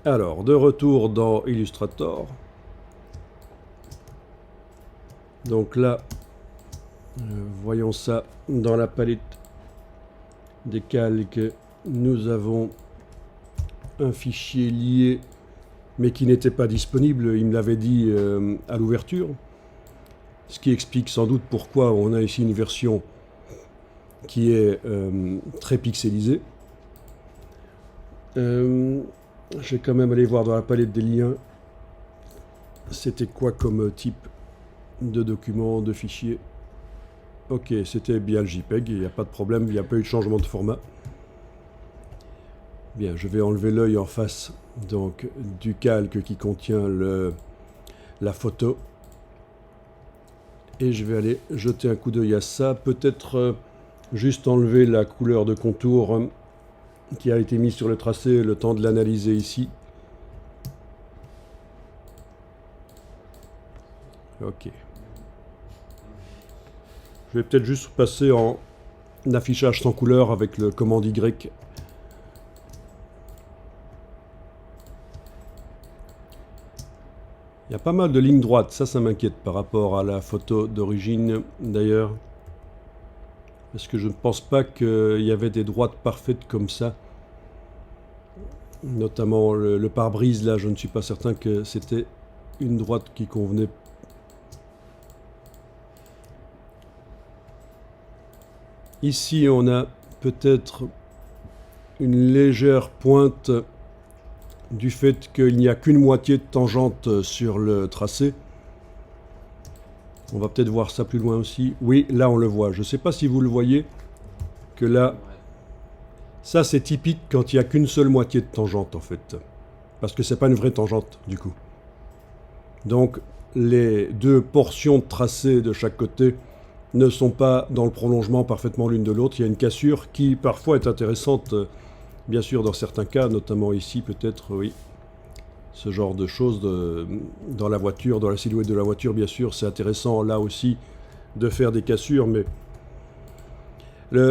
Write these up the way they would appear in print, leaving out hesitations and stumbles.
Alors, de retour dans Illustrator. Donc là, voyons ça dans la palette des calques. Nous avons un fichier lié, mais qui n'était pas disponible. Il me l'avait dit à l'ouverture. Ce qui explique sans doute pourquoi on a ici une version qui est très pixelisée. Je vais quand même aller voir dans la palette des liens. C'était quoi comme type de document, de fichier? Ok, c'était bien le JPEG, il n'y a pas de problème, il n'y a pas eu de changement de format. Bien, je vais enlever l'œil en face donc du calque qui contient la photo. Et je vais aller jeter un coup d'œil à ça. Peut-être juste enlever la couleur de contour qui a été mise sur le tracé, le temps de l'analyser ici. Ok. Je vais peut-être juste passer en affichage sans couleur avec le commande Y. Il y a pas mal de lignes droites, ça m'inquiète par rapport à la photo d'origine d'ailleurs. Parce que je ne pense pas qu'il y avait des droites parfaites comme ça. Notamment le pare-brise là, je ne suis pas certain que c'était une droite qui convenait. Ici on a peut-être une légère pointe du fait qu'il n'y a qu'une moitié de tangente sur le tracé. On va peut-être voir ça plus loin aussi. Oui, là on le voit. Je ne sais pas si vous le voyez, que là, ça c'est typique quand il n'y a qu'une seule moitié de tangente en fait. Parce que c'est pas une vraie tangente du coup. Donc les deux portions de tracé de chaque côté ne sont pas dans le prolongement parfaitement l'une de l'autre. Il y a une cassure qui parfois est intéressante, bien sûr dans certains cas, notamment ici peut-être, oui. Ce genre de choses dans la voiture, dans la silhouette de la voiture, bien sûr, c'est intéressant là aussi de faire des cassures, mais...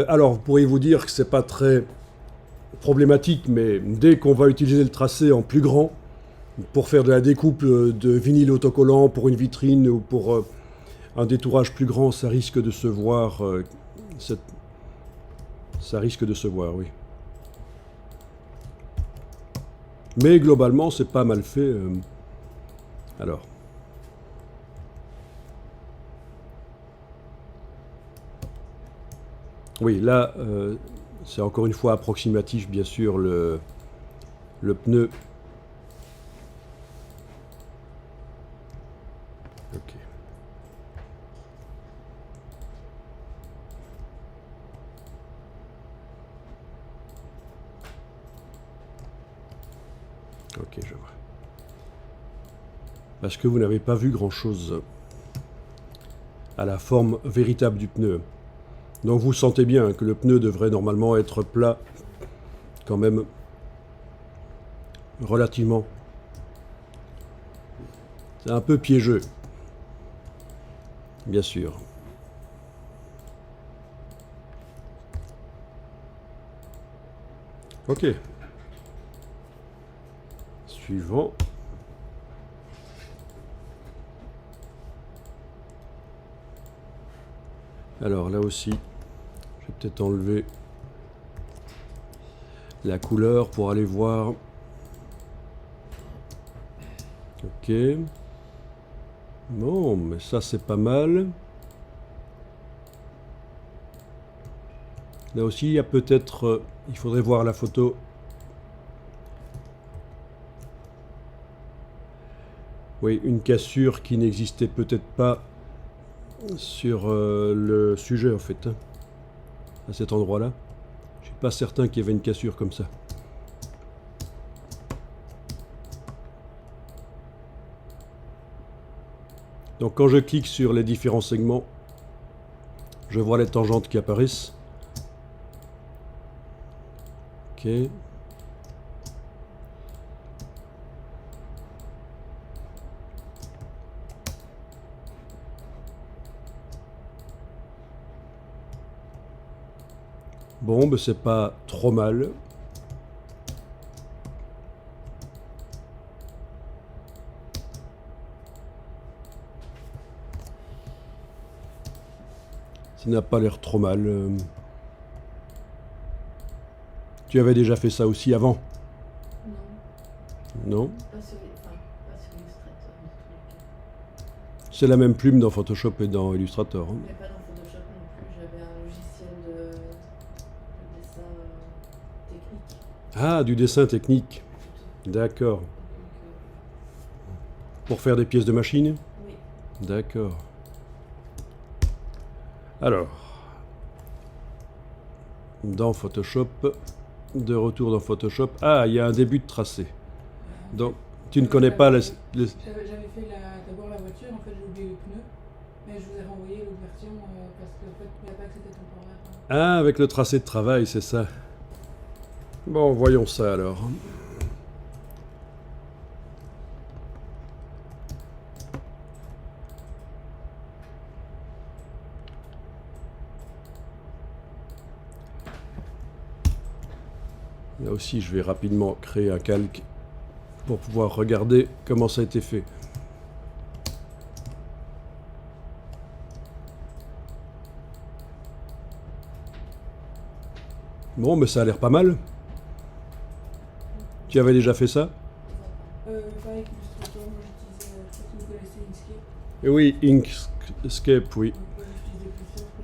alors, vous pourriez vous dire que c'est pas très problématique, mais dès qu'on va utiliser le tracé en plus grand, pour faire de la découpe de vinyle autocollant pour une vitrine ou pour un détourage plus grand, ça risque de se voir. Ça risque de se voir, oui. Mais globalement, c'est pas mal fait. Alors. Oui, là, c'est encore une fois approximatif, bien sûr, le pneu. Ok. Ok, je vois. Parce que vous n'avez pas vu grand-chose à la forme véritable du pneu. Donc vous sentez bien que le pneu devrait normalement être plat, quand même, relativement. C'est un peu piégeux, bien sûr. Ok. Suivant. Alors là aussi, je vais peut-être enlever la couleur pour aller voir. Ok. Bon, mais ça c'est pas mal. Là aussi, il y a peut-être... il faudrait voir la photo. Oui, une cassure qui n'existait peut-être pas sur le sujet en fait, hein, à cet endroit-là. Je suis pas certain qu'il y avait une cassure comme ça. Donc quand je clique sur les différents segments, je vois les tangentes qui apparaissent. Ok. Bon, ben c'est pas trop mal. qui n'a pas l'air trop mal. Tu avais déjà fait ça aussi avant? Non, Non? pas sur, pas sur Illustrator, dans tous les cas. C'est la même plume dans Photoshop et dans Illustrator, hein. Mais pas dans Photoshop non plus, j'avais un logiciel de dessin technique Ah, du dessin technique. plutôt. D'accord. Donc, Pour faire des pièces de machine? oui. D'accord. Alors, dans Photoshop, de retour dans Photoshop. Ah, il y a un début de tracé. Donc, tu ne connais pas J'avais fait d'abord la voiture, en fait j'ai oublié le pneu, mais je vous ai renvoyé l'autre version parce qu'en fait il n'y a pas que c'était temporaire. Ah, avec le tracé de travail, c'est ça. Bon, voyons ça alors. Là aussi, je vais rapidement créer un calque pour pouvoir regarder comment ça a été fait. Bon, mais ça a l'air pas mal. Tu avais déjà fait ça? Pas avec Illustrator, moi j'utilisais, je sais que vous connaissez Inkscape, Eh oui, Inkscape, oui. donc j'utilisais plus ça parce que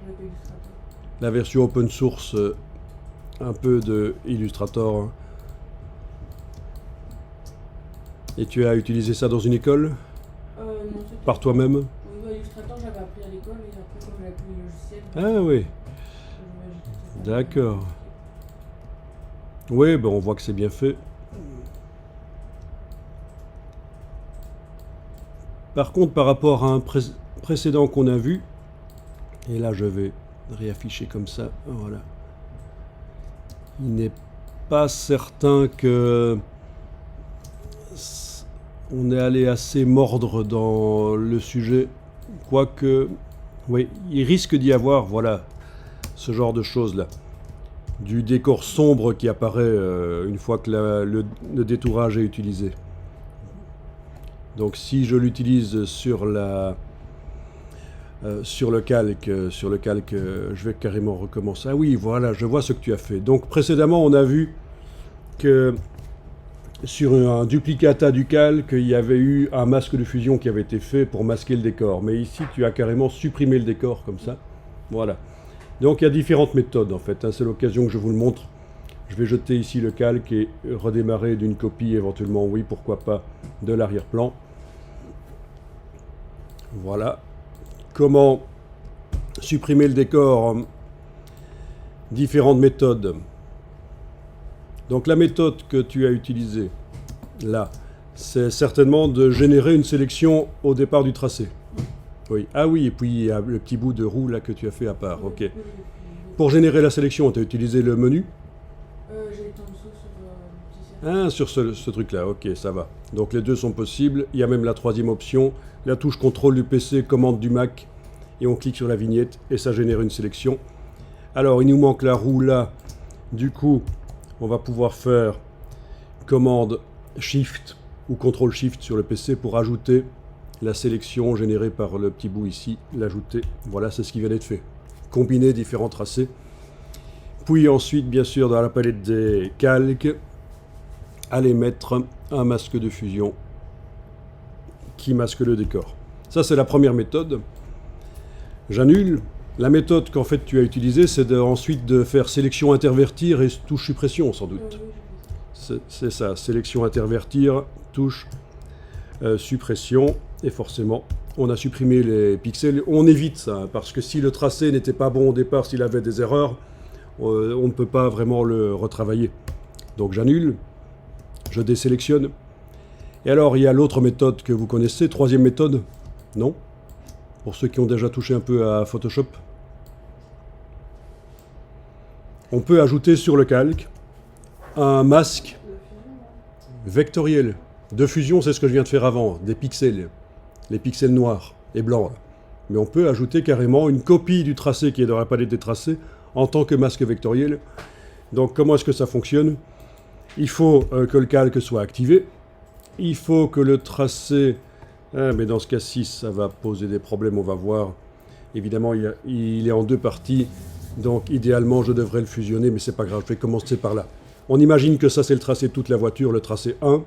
j'avais pas Illustrator. La version open source, un peu de Illustrator, hein. Et tu as utilisé ça dans une école? Non, c'était Par toi-même? Oui, Illustrator j'avais appris à l'école et après quand j'avais appris le logiciel, Ah oui, j'ai fait ça. d'accord. Oui, ben on voit que c'est bien fait. Par contre, par rapport à un précédent qu'on a vu, et là je vais réafficher comme ça, voilà. Il n'est pas certain que on est allé assez mordre dans le sujet, quoique, oui, il risque d'y avoir, voilà, ce genre de choses-là. Du décor sombre qui apparaît une fois que le détourage est utilisé. Donc si je l'utilise sur sur le calque, je vais carrément recommencer. Ah oui, voilà, je vois ce que tu as fait. Donc précédemment, on a vu que sur un duplicata du calque, il y avait eu un masque de fusion qui avait été fait pour masquer le décor. Mais ici, tu as carrément supprimé le décor comme ça. Voilà. Donc il y a différentes méthodes en fait, hein. C'est l'occasion que je vous le montre. Je vais jeter ici le calque et redémarrer d'une copie éventuellement, oui, pourquoi pas, de l'arrière-plan. Voilà. Comment supprimer le décor? Différentes méthodes. Donc la méthode que tu as utilisée là, c'est certainement de générer une sélection au départ du tracé. Oui. Ah oui, et puis il y a le petit bout de roue là que tu as fait à part. Ok. Pour générer la sélection, tu as utilisé le menu? J'ai été en dessous sur le logiciel. Ah, sur ce truc-là, ok, ça va. Donc les deux sont possibles. Il y a même la troisième option, la touche contrôle du PC, commande du Mac, et on clique sur la vignette et ça génère une sélection. Alors il nous manque la roue là. Du coup, on va pouvoir faire commande Shift ou contrôle Shift sur le PC pour ajouter la sélection générée par le petit bout ici, l'ajouter. Voilà, c'est ce qui vient d'être fait. Combiner différents tracés. Puis ensuite, bien sûr, dans la palette des calques, aller mettre un masque de fusion qui masque le décor. Ça, c'est la première méthode. J'annule. La méthode qu'en fait tu as utilisée, c'est ensuite de faire sélection intervertir et touche suppression, sans doute. Oui, C'est ça, sélection intervertir, touche suppression, et forcément, on a supprimé les pixels. On évite ça, hein, parce que si le tracé n'était pas bon au départ, s'il avait des erreurs, on ne peut pas vraiment le retravailler. Donc j'annule, je désélectionne. Et alors, il y a l'autre méthode que vous connaissez, troisième méthode, non? Pour ceux qui ont déjà touché un peu à Photoshop. On peut ajouter sur le calque un masque vectoriel. De fusion, c'est ce que je viens de faire avant, des pixels, les pixels noirs et blancs. Mais on peut ajouter carrément une copie du tracé qui est dans la palette des tracés en tant que masque vectoriel. Donc comment est-ce que ça fonctionne? Il faut que le calque soit activé. Il faut que le tracé... Ah, mais dans ce cas-ci, ça va poser des problèmes, on va voir. Évidemment, il est en deux parties, donc idéalement, je devrais le fusionner, mais c'est pas grave, je vais commencer par là. On imagine que ça, c'est le tracé de toute la voiture, le tracé 1.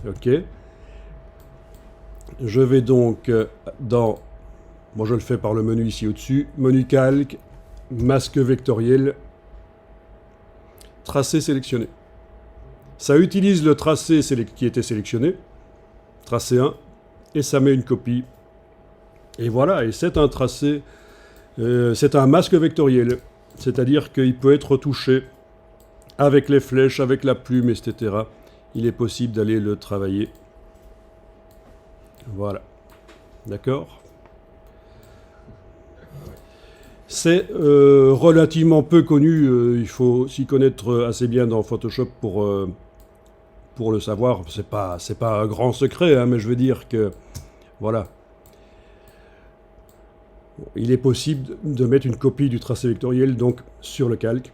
OK. Je vais donc dans... Moi, je le fais par le menu ici au-dessus. Menu calque, masque vectoriel, tracé sélectionné. Ça utilise le tracé qui était sélectionné, tracé 1, et ça met une copie. Et voilà, et c'est un tracé, c'est un masque vectoriel. C'est-à-dire qu'il peut être retouché avec les flèches, avec la plume, etc. Il est possible d'aller le travailler. Voilà. D'accord ? C'est relativement peu connu, il faut s'y connaître assez bien dans Photoshop pour le savoir. C'est pas un grand secret, hein, mais je veux dire que, voilà. Il est possible de mettre une copie du tracé vectoriel donc sur le calque.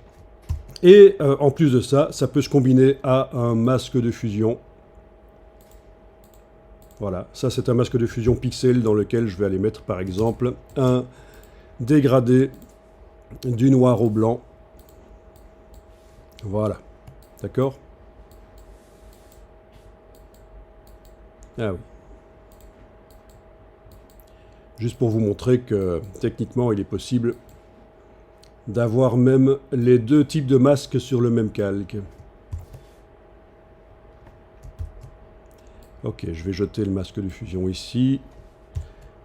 Et en plus de ça, ça peut se combiner à un masque de fusion. Voilà, ça c'est un masque de fusion pixel dans lequel je vais aller mettre par exemple un dégradé du noir au blanc. Voilà, d'accord? Ah oui. Juste pour vous montrer que techniquement il est possible d'avoir même les deux types de masques sur le même calque. Ok, je vais jeter le masque de fusion ici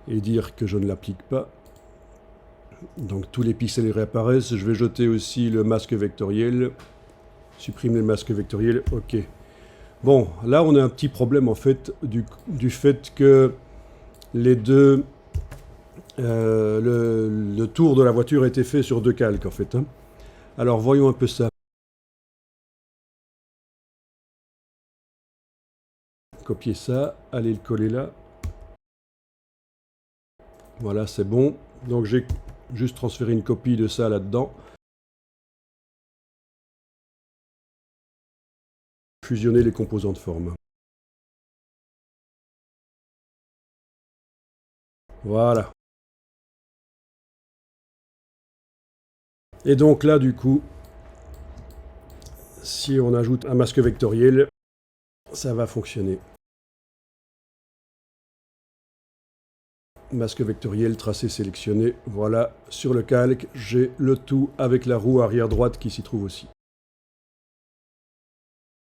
et dire que je ne l'applique pas. Donc tous les pixels réapparaissent. Je vais jeter aussi le masque vectoriel. Supprimer le masque vectoriel. Ok. Bon, là on a un petit problème en fait du fait que les deux... le tour de la voiture a été fait sur deux calques en fait. Hein. Alors voyons un peu ça. Copier ça, aller le coller là. Voilà, c'est bon. Donc j'ai juste transféré une copie de ça là-dedans. Fusionner les composants de forme. Voilà. Et donc là, du coup, si on ajoute un masque vectoriel, ça va fonctionner. Masque vectoriel, tracé sélectionné. Voilà, sur le calque, j'ai le tout avec la roue arrière droite qui s'y trouve aussi.